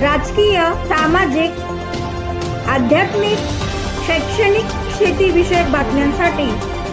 राजकीय, सामाजिक, आध्यात्मिक, शैक्षणिक, शेतीविषयक बातम्यांसाठी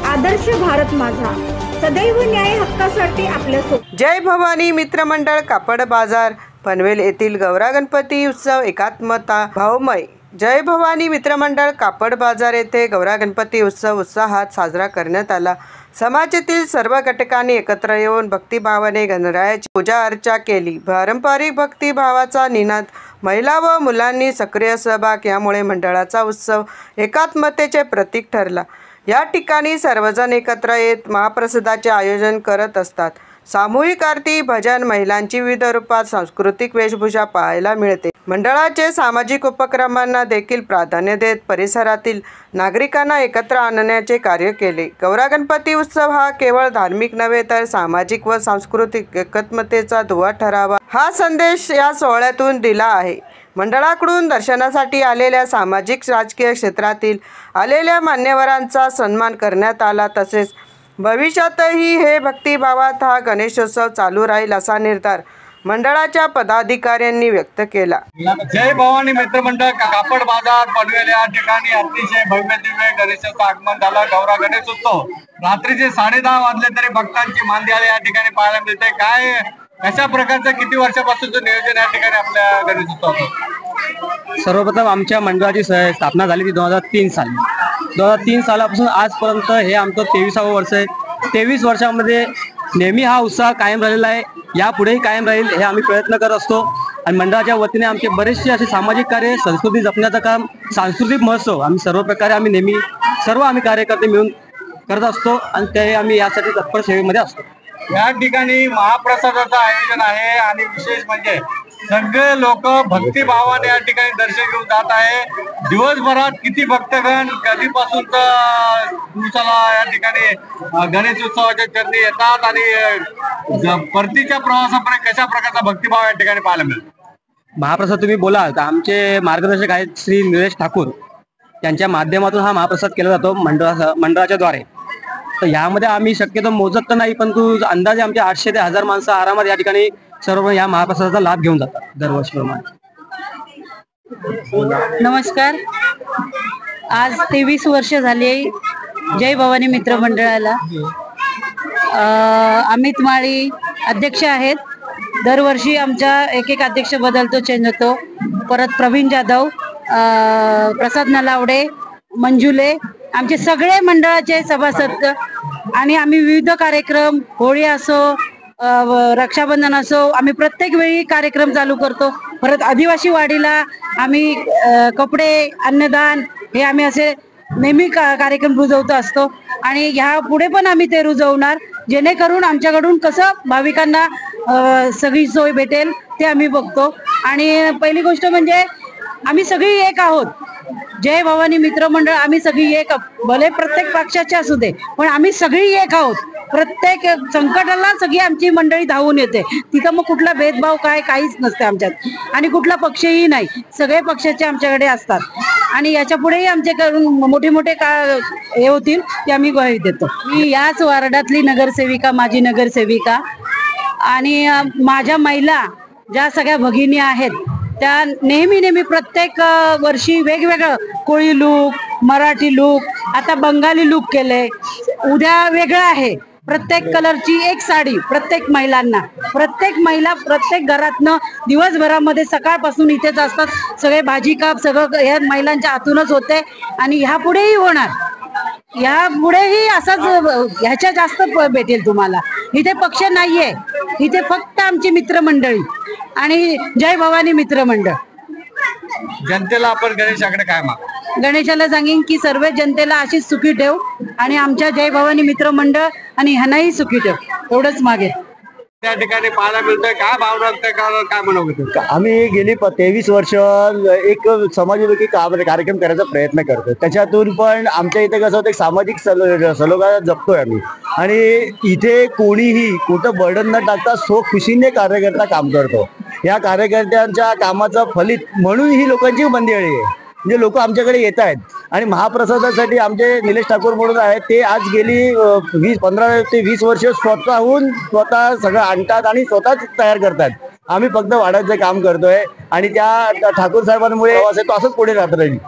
आदर्श भारत माझा सदैव न्याय हक्कासाठी आपल्यासोबत। जय भवानी मित्रमंडळ कापड बाजार पनवेल येथील गौरा गणपती उत्सव एकात्मता भावमय। जय भवानी मित्रमंडळ कापड बाजार येथे गौरा गणपती उत्सव उत्साहात साजरा करण्यात आला। समाजातील सर्व घटकांनी एकत्र येऊन भक्तिभावाने गणरायाची पूजा अर्चा केली। पारंपरिक भक्तिभावाचा निनाद, महिला व मुलांनी सक्रिय सहभाग यामुळे मंडळाचा उत्सव एकात्मतेचे प्रतीक ठरला। या ठिकाणी सर्वजण एकत्र येत महाप्रसादाचे आयोजन करत असतात। सामूहिक आरती, भजन, महिलांची विविध रूपात सांस्कृतिक वेशभूषा पाहायला मिळते। मंडळाचे सामाजिक उपक्रमांना देखील प्राधान्य देत परिसरातील नागरिकांना एकत्र आणण्याचे कार्य केले। गौरा गणपती उत्सव हा केवळ धार्मिक नव्हे तर सामाजिक व सांस्कृतिक एकात्मतेचा दुवा ठरावा हा संदेश या सोहळ्यातून दिला आहे। मंडळाकडून दर्शनासाठी आलेल्या सामाजिक राजकीय क्षेत्रातील आलेल्या मान्यवरांचा सन्मान करण्यात आला। तसेच भविष्यातही हे भक्तिभावात हा गणेशोत्सव चालू राहील असा निर्धार मंडळाच्या पदाधिकाऱ्यांनी व्यक्त केला। जय भवानी मित्रमंडळ कापड बाजार पनवेल या ठिकाणी अतिशय भव्य दिव्य गणेशाचं आगमन झालं। गौरा गणेशोत्सव रात्रीचे 10:30 वाजले तरी भक्तांची मांदियाळी या ठिकाणी पाहायला मिळते। काय कशा प्रकारचं किती वर्षापासूनचं नियोजन या ठिकाणी आपल्या गणेशोत्सवाचं? सर्वप्रथम आमच्या मंडळाची स्थापना झाली ती 2003 साली। 2003 सालापासून आजपर्यंत हे आमचं 23वे वर्ष आहे। 23 वर्षामध्ये नेहमी हा उत्साह कायम राहिलेला आहे, यापुढेही कायम राहील हे आम्ही प्रयत्न करत असतो। आणि मंडळाच्या वतीने आमचे बरेचसे असे सामाजिक कार्य, संस्कृती जपण्याचं काम, सांस्कृतिक महोत्सव आम्ही सर्व प्रकारे नेहमी आम्ही कार्यकर्ते मिळून करत असतो आणि ते आम्ही यासाठी तत्पर सेवेमध्ये असतो। या ठिकाणी महाप्रसादाचं आयोजन आहे आणि विशेष म्हणजे सगळे लोक भक्तिभावाने या ठिकाणी दर्शन घेऊन जात आहे। दिवसभरात किती भक्तगण कधीपासून दिवसाला या ठिकाणी गणेश उत्सवाच्या चरणी येतात आणि परतीच्या प्रवासापर्यंत कशा प्रकारचा भक्तिभाव या ठिकाणी पाहायला मिळतो? महाप्रसाद तुम्ही बोलाल तर आमचे मार्गदर्शक आहेत श्री निलेश ठाकूर, त्यांच्या माध्यमातून हा महाप्रसाद केला जातो मंडळाच्या द्वारे। तर यामध्ये आम्ही शक्यतो मोजत तर नाही, परंतु अंदाजे आमचे 800 ते 1000 माणसं आरामात या ठिकाणी सर्व या महाप्रसादाचा लाभ घेऊन जातात दरवर्षीप्रमाणे। नमस्कार, आज 23 वर्ष झाले जय भवानी मित्र मंडळाला। अमित माळी अध्यक्ष आहेत। दरवर्षी आमचा एक अध्यक्ष बदलतो, चेंज होतो। परत प्रवीण जाधव, प्रसाद नलावडे, मंजुले, आमचे सगळे मंडळाचे सभासद आणि आम्ही विविध कार्यक्रम, होळी असो, रक्षाबंधन असो, आम्ही प्रत्येक वेळी कार्यक्रम चालू करतो। परत आदिवासी वाडीला आम्ही कपडे, अन्नदान हे आम्ही असे नेहमी कार्यक्रम रुजवतो असतो आणि ह्या पुढे पण आम्ही ते रुजवणार, जेणेकरून आमच्याकडून कसं भाविकांना सगळी सोय भेटेल ते आम्ही बघतो। आणि पहिली गोष्ट म्हणजे आम्ही सगळी एक आहोत। जय भवानी मित्र मंडळ आम्ही सगळी एक, भले प्रत्येक पक्षाचे असू दे पण आम्ही सगळी एक आहोत। प्रत्येक संकटाला सगळी आमची मंडळी धावून येते, तिथं मग कुठला भेदभाव काहीच नसते आमच्यात आणि कुठला पक्षही नाही, सगळे पक्षाचे आमच्याकडे असतात आणि याच्या पुढेही आमच्याकडून मोठे हे होतील ते आम्ही ग्वाही देतो। मी याच वार्डातली नगरसेविका, माजी नगरसेविका आणि माझ्या महिला ज्या सगळ्या भगिनी आहेत त्या नेहमी प्रत्येक वर्षी वेगवेगळं कोळी लूक, मराठी लूक, आता बंगाली लूक केले, उद्या वेगळं आहे। प्रत्येक कलरची एक साडी प्रत्येक महिलांना, प्रत्येक महिला प्रत्येक घरातनं दिवसभरामध्ये सकाळपासून इथेच असतात। सगळे भाजी काप सगळं या महिलांच्या हातूनच होते आणि ह्यापुढेही होणार, ह्यापुढेही असंच, ह्याच्या जास्त भेटेल तुम्हाला। इथे पक्ष नाहीये, इथे फक्त आमची मित्रमंडळी आणि जय भवानी मित्रमंडळ। जनतेला आपण गणेशाकडे काय माग? गणेशाला सांगेन की सर्व जनतेला अशीच सुखी ठेव आणि आमच्या जय भवानी मित्र मंडळ आणि ह्यांनाही सुखी ठेव, एवढंच मागे। त्या ठिकाणी पाहायला मिळतोय काय भावना, काय म्हणू? आम्ही गेली 23 वर्ष एक समाजोपयोगी कार्यक्रम करायचा प्रयत्न करतो। त्याच्यातून पण आमच्या इथे कसं होतं, एक सामाजिक सलोखा जपतोय आम्ही आणि इथे कोणीही कुठं बर्डन न टाकता खुशीने कार्यकर्ता काम करतो। या कार्यकर्त्यांच्या कामाचं फलित म्हणून ही लोकांची मंदिळी आहे, म्हणजे लोक आमच्याकडे येत आहेत आणि महाप्रसादासाठी आमचे निलेश ठाकूर म्हणून आहेत, ते आज गेली 15 ते 20 वर्ष स्वतः सगळं आणतात आणि स्वतःच तयार करतात आम्ही फक्त वाढायचं काम करतोय आणि त्या ठाकूर साहेबांमुळे तो असंच पुढे राहत राहील.